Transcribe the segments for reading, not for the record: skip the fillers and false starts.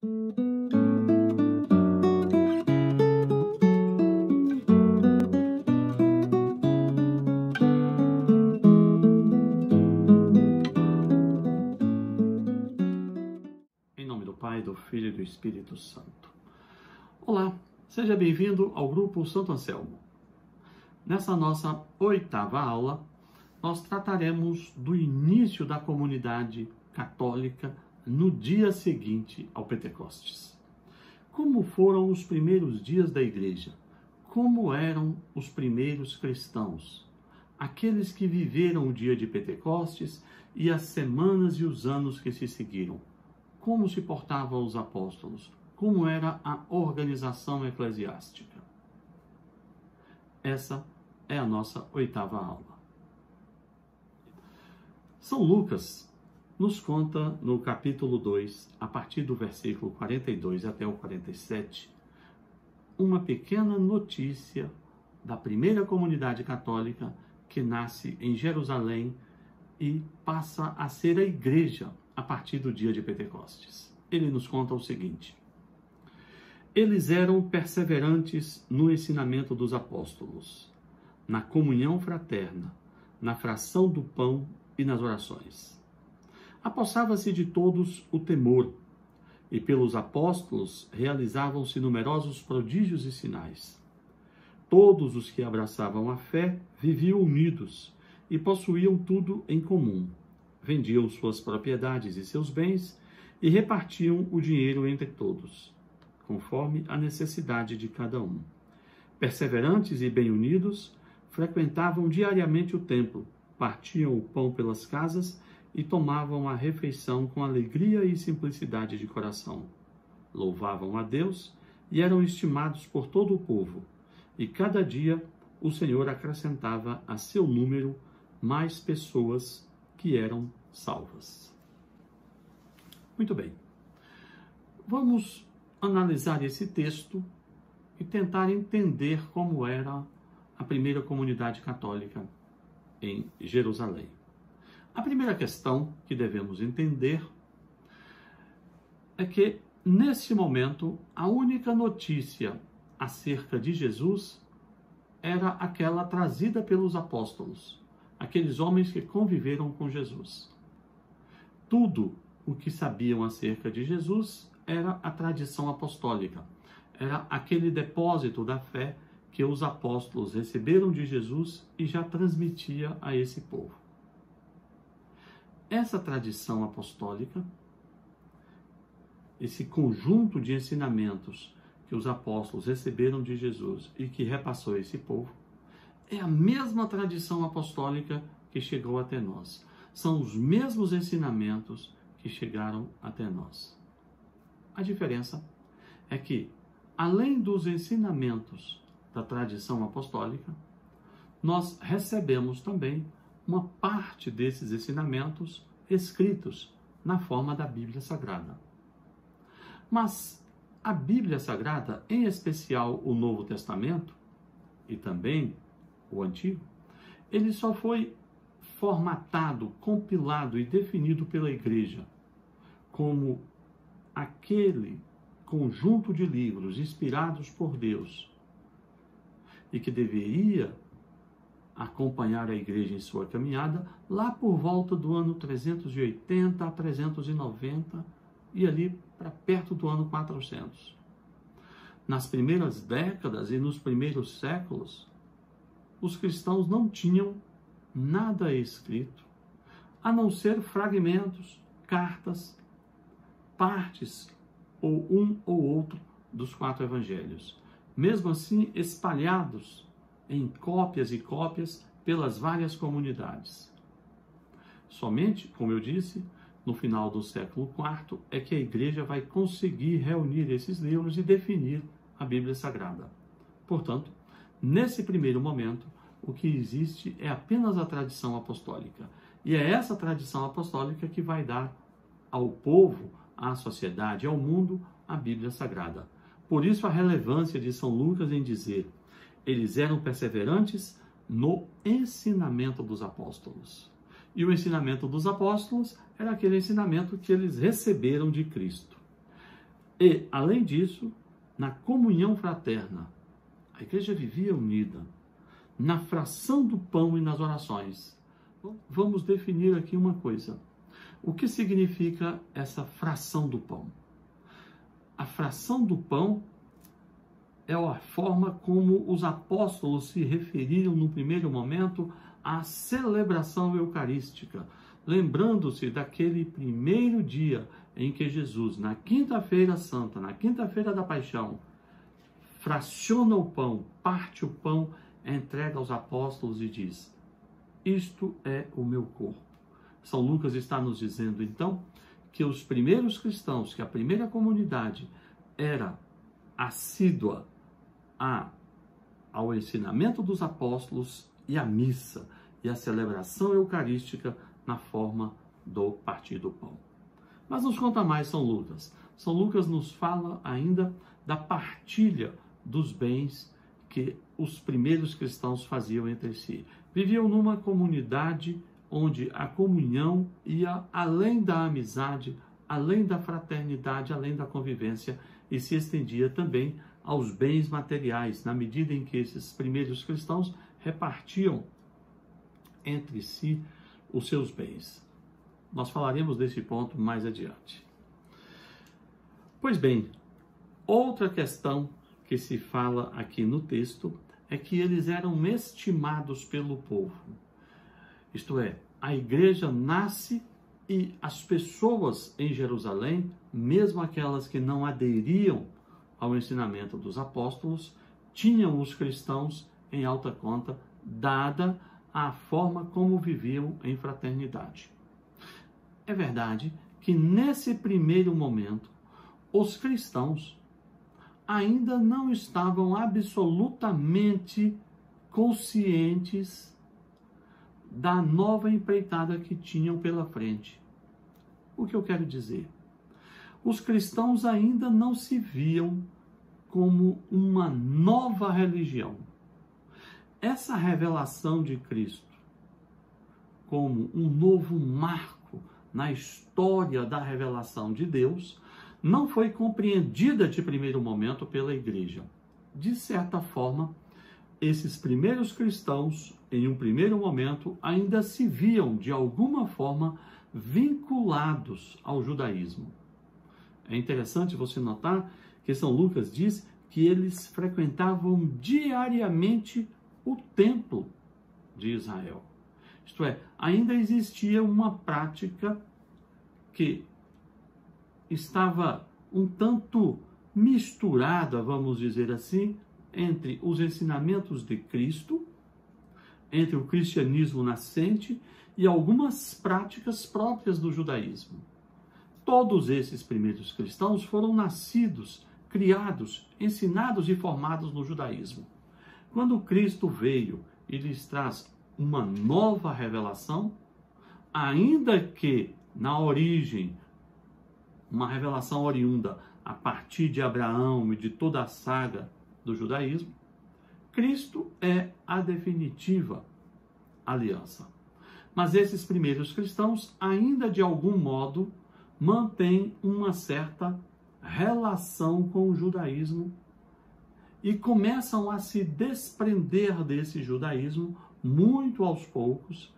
Em nome do Pai, do Filho e do Espírito Santo. Olá, seja bem-vindo ao Grupo Santo Anselmo. Nessa nossa 8ª aula, nós trataremos do início da comunidade católica no dia seguinte ao Pentecostes. Como foram os primeiros dias da igreja? Como eram os primeiros cristãos? Aqueles que viveram o dia de Pentecostes e as semanas e os anos que se seguiram. Como se portavam os apóstolos? Como era a organização eclesiástica? Essa é a nossa 8ª aula. São Lucas nos conta no capítulo 2, a partir do versículo 42 até o 47, uma pequena notícia da primeira comunidade católica que nasce em Jerusalém e passa a ser a igreja a partir do dia de Pentecostes. Ele nos conta o seguinte: eles eram perseverantes no ensinamento dos apóstolos, na comunhão fraterna, na fração do pão e nas orações. Apossava-se de todos o temor, e pelos apóstolos realizavam-se numerosos prodígios e sinais. Todos os que abraçavam a fé viviam unidos e possuíam tudo em comum. Vendiam suas propriedades e seus bens e repartiam o dinheiro entre todos, conforme a necessidade de cada um. Perseverantes e bem unidos, frequentavam diariamente o templo, partiam o pão pelas casas e tomavam a refeição com alegria e simplicidade de coração. Louvavam a Deus e eram estimados por todo o povo, e cada dia o Senhor acrescentava a seu número mais pessoas que eram salvas. Muito bem. Vamos analisar esse texto e tentar entender como era a primeira comunidade católica em Jerusalém. A primeira questão que devemos entender é que, nesse momento, a única notícia acerca de Jesus era aquela trazida pelos apóstolos, aqueles homens que conviveram com Jesus. Tudo o que sabiam acerca de Jesus era a tradição apostólica, era aquele depósito da fé que os apóstolos receberam de Jesus e já transmitia a esse povo. Essa tradição apostólica, esse conjunto de ensinamentos que os apóstolos receberam de Jesus e que repassou a esse povo, é a mesma tradição apostólica que chegou até nós. São os mesmos ensinamentos que chegaram até nós. A diferença é que, além dos ensinamentos da tradição apostólica, nós recebemos também uma parte desses ensinamentos escritos na forma da Bíblia Sagrada. Mas a Bíblia Sagrada, em especial o Novo Testamento e também o Antigo, ele só foi formatado, compilado e definido pela Igreja como aquele conjunto de livros inspirados por Deus e que deveria acompanhar a Igreja em sua caminhada lá por volta do ano 380 a 390 e ali para perto do ano 400. Nas primeiras décadas e nos primeiros séculos, os cristãos não tinham nada escrito, a não ser fragmentos, cartas, partes ou um ou outro dos 4 evangelhos. Mesmo assim, espalhados em cópias e cópias pelas várias comunidades. Somente, como eu disse, no final do século IV é que a Igreja vai conseguir reunir esses livros e definir a Bíblia Sagrada. Portanto, nesse primeiro momento, o que existe é apenas a tradição apostólica. E é essa tradição apostólica que vai dar ao povo, à sociedade, ao mundo, a Bíblia Sagrada. Por isso a relevância de São Lucas em dizer: eles eram perseverantes no ensinamento dos apóstolos. E o ensinamento dos apóstolos era aquele ensinamento que eles receberam de Cristo. E, além disso, na comunhão fraterna. A igreja vivia unida, na fração do pão e nas orações. Vamos definir aqui uma coisa. O que significa essa fração do pão? A fração do pão é a forma como os apóstolos se referiram no primeiro momento à celebração eucarística, lembrando-se daquele primeiro dia em que Jesus, na quinta-feira santa, na quinta-feira da paixão, fraciona o pão, parte o pão, entrega aos apóstolos e diz: isto é o meu corpo. São Lucas está nos dizendo, então, que os primeiros cristãos, que a primeira comunidade era assídua ao ensinamento dos apóstolos e à missa e à celebração eucarística na forma do partir do pão. Mas nos conta mais São Lucas. São Lucas nos fala ainda da partilha dos bens que os primeiros cristãos faziam entre si. Viviam numa comunidade onde a comunhão ia além da amizade, além da fraternidade, além da convivência, e se estendia também aos bens materiais, na medida em que esses primeiros cristãos repartiam entre si os seus bens. Nós falaremos desse ponto mais adiante. Pois bem, outra questão que se fala aqui no texto é que eles eram estimados pelo povo. Isto é, a igreja nasce e as pessoas em Jerusalém, mesmo aquelas que não aderiam ao ensinamento dos apóstolos, tinham os cristãos em alta conta, dada a forma como viviam em fraternidade. É verdade que nesse primeiro momento, os cristãos ainda não estavam absolutamente conscientes da nova empreitada que tinham pela frente. O que eu quero dizer? Os cristãos ainda não se viam como uma nova religião. Essa revelação de Cristo como um novo marco na história da revelação de Deus não foi compreendida de primeiro momento pela igreja. De certa forma, esses primeiros cristãos, em um primeiro momento, ainda se viam, de alguma forma, vinculados ao judaísmo. É interessante você notar que São Lucas diz que eles frequentavam diariamente o templo de Israel. Isto é, ainda existia uma prática que estava um tanto misturada, vamos dizer assim, entre os ensinamentos de Cristo, entre o cristianismo nascente e algumas práticas próprias do judaísmo. Todos esses primeiros cristãos foram nascidos, criados, ensinados e formados no judaísmo. Quando Cristo veio e lhes traz uma nova revelação, ainda que na origem, uma revelação oriunda a partir de Abraão e de toda a saga do judaísmo, Cristo é a definitiva aliança. Mas esses primeiros cristãos ainda de algum modo mantêm uma certa relação com o judaísmo e começam a se desprender desse judaísmo muito aos poucos.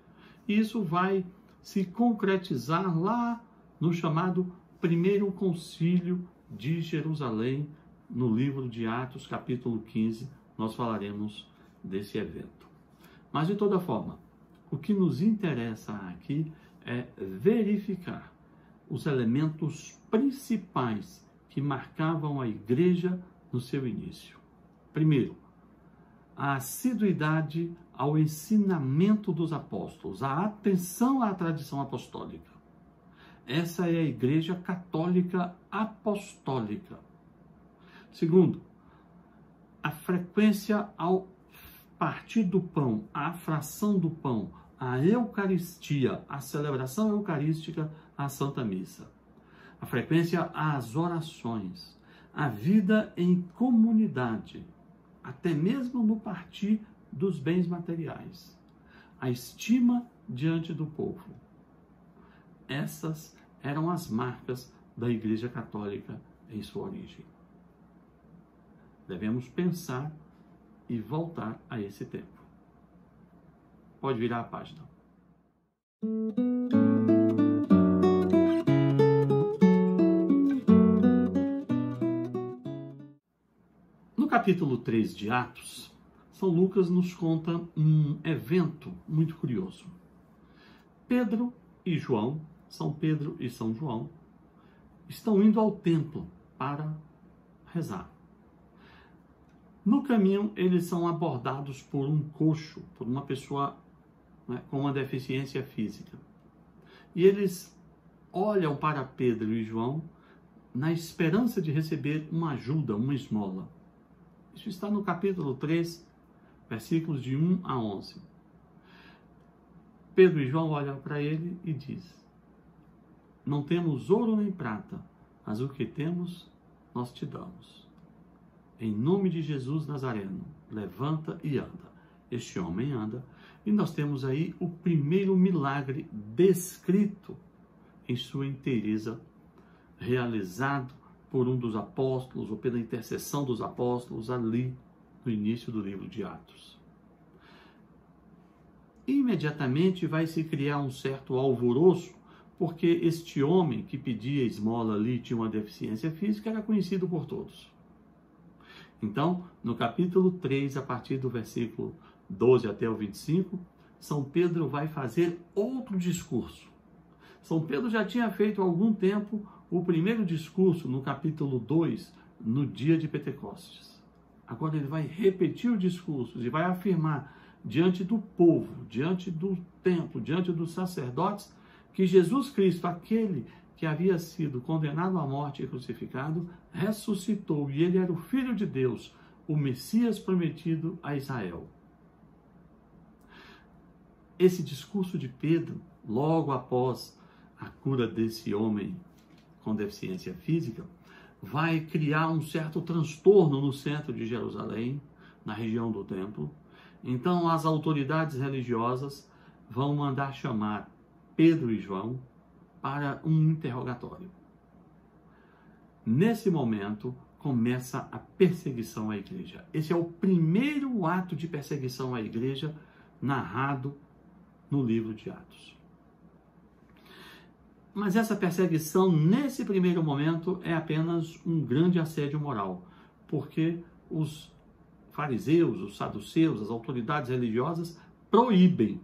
Isso vai se concretizar lá no chamado Primeiro Concílio de Jerusalém, no livro de Atos, capítulo 15, nós falaremos desse evento. Mas, de toda forma, o que nos interessa aqui é verificar os elementos principais que marcavam a igreja no seu início. Primeiro, a assiduidade ao ensinamento dos apóstolos, a atenção à tradição apostólica. Essa é a Igreja Católica Apostólica. Segundo, a frequência ao partir do pão, a fração do pão, a Eucaristia, a celebração eucarística, a Santa Missa. A frequência às orações, a vida em comunidade, até mesmo no partir dos bens materiais, a estima diante do povo. Essas eram as marcas da Igreja Católica em sua origem. Devemos pensar e voltar a esse tempo. Pode virar a página. No capítulo 3 de Atos, São Lucas nos conta um evento muito curioso. Pedro e João, São Pedro e São João, estão indo ao templo para rezar. No caminho, eles são abordados por um coxo, por uma pessoa, né, com uma deficiência física. E eles olham para Pedro e João na esperança de receber uma ajuda, uma esmola. Isso está no capítulo 3, versículos de 1 a 11. Pedro e João olham para ele e diz: não temos ouro nem prata, mas o que temos, nós te damos. Em nome de Jesus Nazareno, levanta e anda. Este homem anda, e nós temos aí o primeiro milagre descrito em sua inteireza, realizado por um dos apóstolos, ou pela intercessão dos apóstolos, ali no início do livro de Atos. Imediatamente vai se criar um certo alvoroço, porque este homem que pedia esmola ali, tinha uma deficiência física, era conhecido por todos. Então, no capítulo 3, a partir do versículo 12 até o 25, São Pedro vai fazer outro discurso. São Pedro já tinha feito há algum tempo o primeiro discurso no capítulo 2, no dia de Pentecostes. Agora ele vai repetir o discurso e vai afirmar diante do povo, diante do templo, diante dos sacerdotes, que Jesus Cristo, aquele que havia sido condenado à morte e crucificado, ressuscitou e ele era o Filho de Deus, o Messias prometido a Israel. Esse discurso de Pedro, logo após a cura desse homem com deficiência física, vai criar um certo transtorno no centro de Jerusalém, na região do templo. Então as autoridades religiosas vão mandar chamar Pedro e João para um interrogatório. Nesse momento começa a perseguição à igreja. Esse é o primeiro ato de perseguição à igreja narrado no livro de Atos. Mas essa perseguição, nesse primeiro momento, é apenas um grande assédio moral, porque os fariseus, os saduceus, as autoridades religiosas proíbem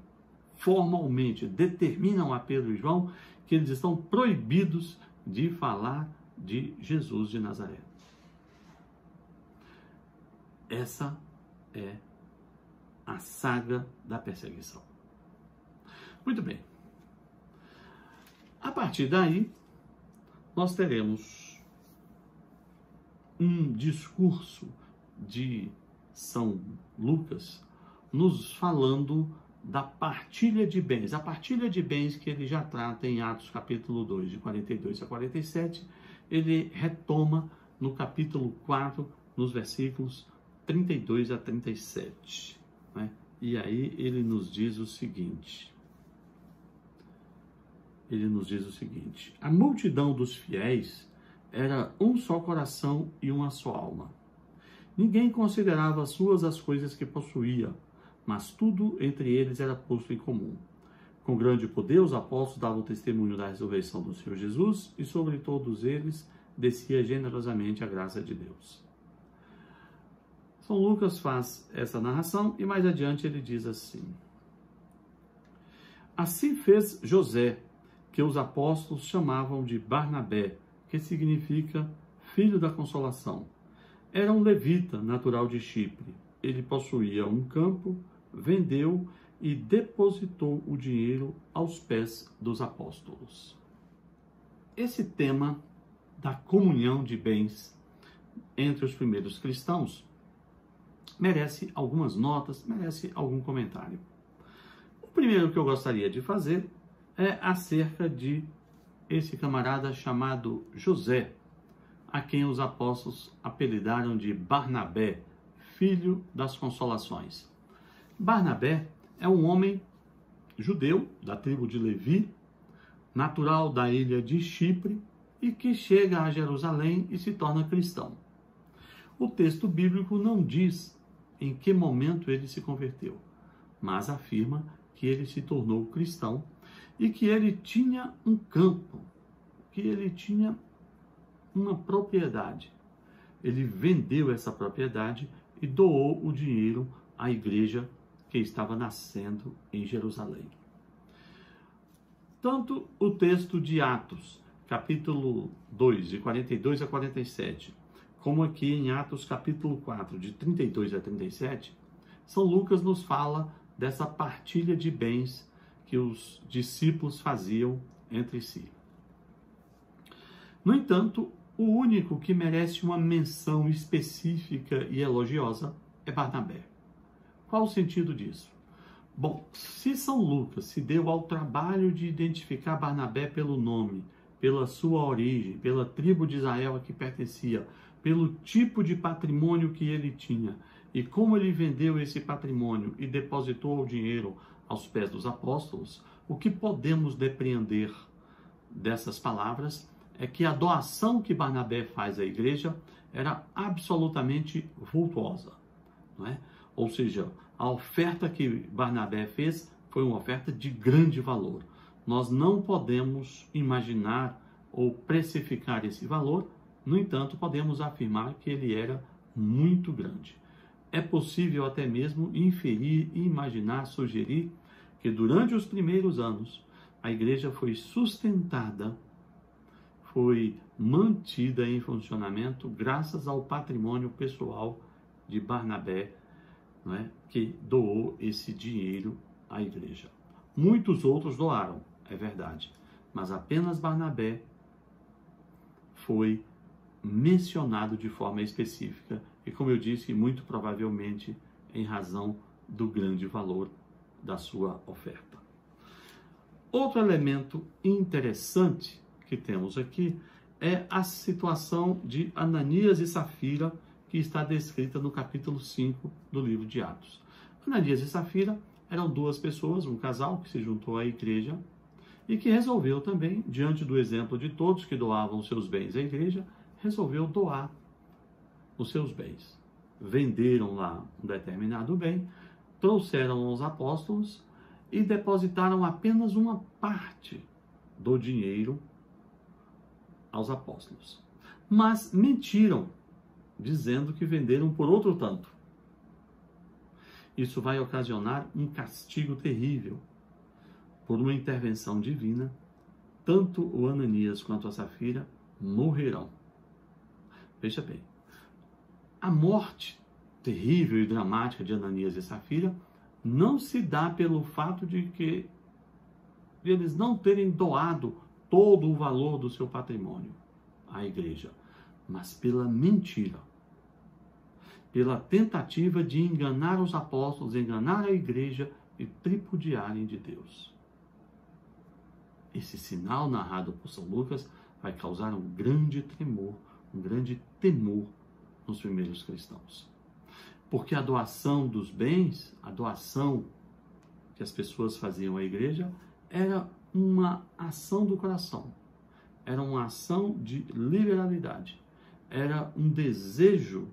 formalmente, determinam a Pedro e João que eles estão proibidos de falar de Jesus de Nazaré. Essa é a saga da perseguição. Muito bem. A partir daí, nós teremos um discurso de São Lucas nos falando da partilha de bens. A partilha de bens que ele já trata em Atos capítulo 2, de 42 a 47, ele retoma no capítulo 4, nos versículos 32 a 37. Né? E aí ele nos diz o seguinte... a multidão dos fiéis era um só coração e uma só alma. Ninguém considerava suas as coisas que possuía, mas tudo entre eles era posto em comum. Com grande poder, os apóstolos davam testemunho da ressurreição do Senhor Jesus, e sobre todos eles descia generosamente a graça de Deus. São Lucas faz essa narração e mais adiante ele diz assim: assim fez José, que os apóstolos chamavam de Barnabé, que significa filho da consolação. Era um levita natural de Chipre. Ele possuía um campo, vendeu e depositou o dinheiro aos pés dos apóstolos. Esse tema da comunhão de bens entre os primeiros cristãos merece algumas notas, merece algum comentário. O primeiro que eu gostaria de fazer é acerca de esse camarada chamado José, a quem os apóstolos apelidaram de Barnabé, filho das consolações. Barnabé é um homem judeu da tribo de Levi, natural da ilha de Chipre, e que chega a Jerusalém e se torna cristão. O texto bíblico não diz em que momento ele se converteu, mas afirma que ele se tornou cristão e que ele tinha um campo, que ele tinha uma propriedade. Ele vendeu essa propriedade e doou o dinheiro à igreja que estava nascendo em Jerusalém. Tanto o texto de Atos, capítulo 2, de 42 a 47, como aqui em Atos, capítulo 4, de 32 a 37, São Lucas nos fala dessa partilha de bens que os discípulos faziam entre si. No entanto, o único que merece uma menção específica e elogiosa é Barnabé. Qual o sentido disso? Bom, se São Lucas se deu ao trabalho de identificar Barnabé pelo nome, pela sua origem, pela tribo de Israel a que pertencia, pelo tipo de patrimônio que ele tinha e como ele vendeu esse patrimônio e depositou o dinheiro aos pés dos apóstolos, o que podemos depreender dessas palavras é que a doação que Barnabé faz à igreja era absolutamente vultuosa, não é? Ou seja, a oferta que Barnabé fez foi uma oferta de grande valor. Nós não podemos imaginar ou precificar esse valor, no entanto, podemos afirmar que ele era muito grande. É possível até mesmo inferir, imaginar, sugerir que durante os primeiros anos a igreja foi sustentada, foi mantida em funcionamento graças ao patrimônio pessoal de Barnabé, não é? Que doou esse dinheiro à igreja. Muitos outros doaram, é verdade, mas apenas Barnabé foi mencionado de forma específica e, como eu disse, muito provavelmente em razão do grande valor da sua oferta. Outro elemento interessante que temos aqui é a situação de Ananias e Safira, que está descrita no capítulo 5 do livro de Atos. Ananias e Safira eram duas pessoas, um casal que se juntou à igreja e que resolveu também, diante do exemplo de todos que doavam seus bens à igreja, resolveu doar os seus bens. Venderam lá um determinado bem, trouxeram aos apóstolos e depositaram apenas uma parte do dinheiro aos apóstolos. Mas mentiram, dizendo que venderam por outro tanto. Isso vai ocasionar um castigo terrível. Por uma intervenção divina, tanto o Ananias quanto a Safira morrerão. Veja bem, a morte terrível e dramática de Ananias e Safira não se dá pelo fato de eles não terem doado todo o valor do seu patrimônio à igreja, mas pela mentira, pela tentativa de enganar os apóstolos, enganar a igreja e tripudiarem de Deus. Esse sinal narrado por São Lucas vai causar um grande tremor, um grande temor nos primeiros cristãos. Porque a doação dos bens, a doação que as pessoas faziam à igreja, era uma ação do coração, era uma ação de liberalidade, era um desejo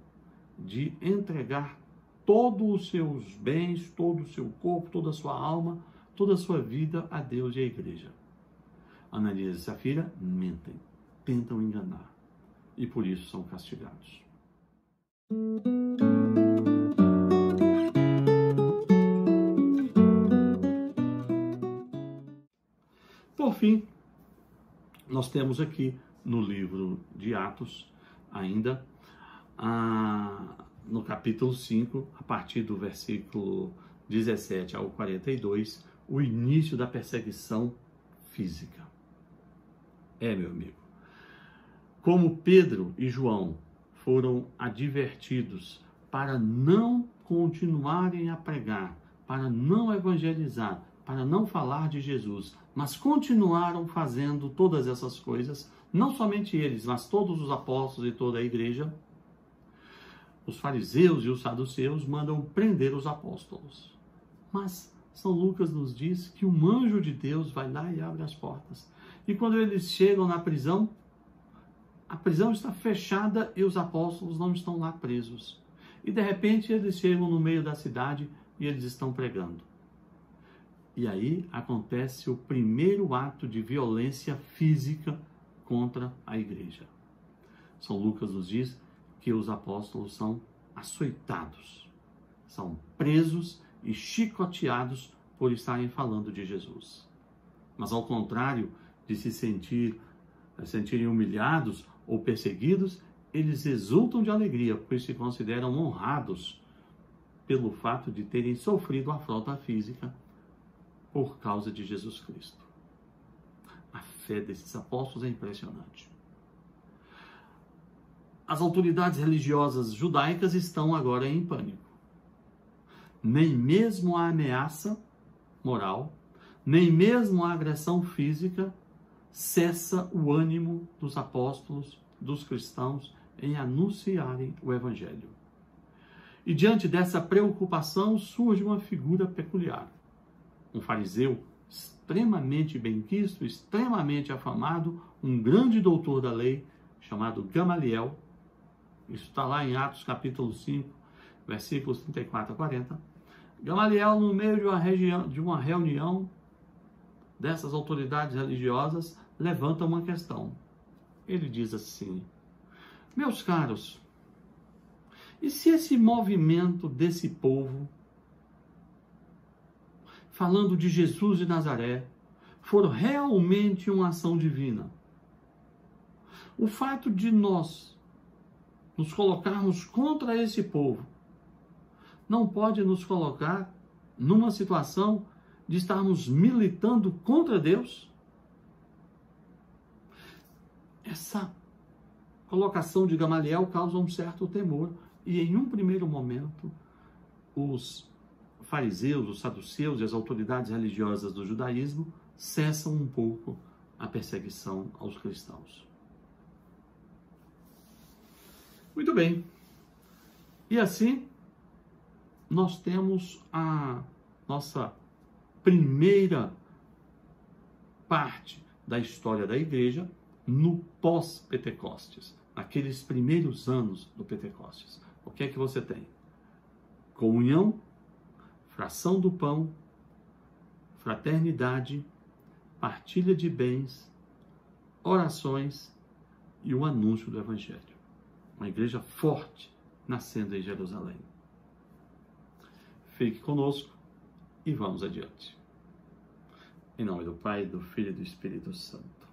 de entregar todos os seus bens, todo o seu corpo, toda a sua alma, toda a sua vida a Deus e à igreja. Ananias e Safira mentem, tentam enganar e por isso são castigados. Por fim, nós temos aqui no livro de Atos, ainda no capítulo 5, a partir do versículo 17 ao 42, o início da perseguição física. Meu amigo, como Pedro e João foram advertidos para não continuarem a pregar, para não evangelizar, para não falar de Jesus, mas continuaram fazendo todas essas coisas, não somente eles, mas todos os apóstolos e toda a igreja, os fariseus e os saduceus mandam prender os apóstolos. Mas São Lucas nos diz que um anjo de Deus vai lá e abre as portas. E quando eles chegam na prisão, A prisão está fechada e os apóstolos não estão lá presos. E de repente eles chegam no meio da cidade e eles estão pregando. E aí acontece o primeiro ato de violência física contra a igreja. São Lucas nos diz que os apóstolos são açoitados, são presos e chicoteados por estarem falando de Jesus. Mas ao contrário de se sentirem humilhados ou perseguidos, eles exultam de alegria, pois se consideram honrados pelo fato de terem sofrido afronta física por causa de Jesus Cristo. A fé desses apóstolos é impressionante. As autoridades religiosas judaicas estão agora em pânico. Nem mesmo a ameaça moral, nem mesmo a agressão física cessa o ânimo dos apóstolos, dos cristãos, em anunciarem o Evangelho. E diante dessa preocupação surge uma figura peculiar. Um fariseu extremamente benquisto, extremamente afamado, um grande doutor da lei, chamado Gamaliel. Isso está lá em Atos capítulo 5, versículos 34 a 40. Gamaliel, no meio de uma reunião dessas autoridades religiosas, levanta uma questão. Ele diz assim: meus caros, e se esse movimento desse povo, falando de Jesus de Nazaré, for realmente uma ação divina? O fato de nós nos colocarmos contra esse povo não pode nos colocar numa situação de estarmos militando contra Deus? Essa colocação de Gamaliel causa um certo temor, e em um primeiro momento os fariseus, os saduceus e as autoridades religiosas do judaísmo cessam um pouco a perseguição aos cristãos. Muito bem. E assim, nós temos a nossa primeira parte da história da igreja no pós-Pentecostes, naqueles primeiros anos do Pentecostes. O que é que você tem? Comunhão, fração do pão, fraternidade, partilha de bens, orações e o anúncio do Evangelho. Uma igreja forte nascendo em Jerusalém. Fique conosco e vamos adiante. Em nome do Pai, do Filho e do Espírito Santo.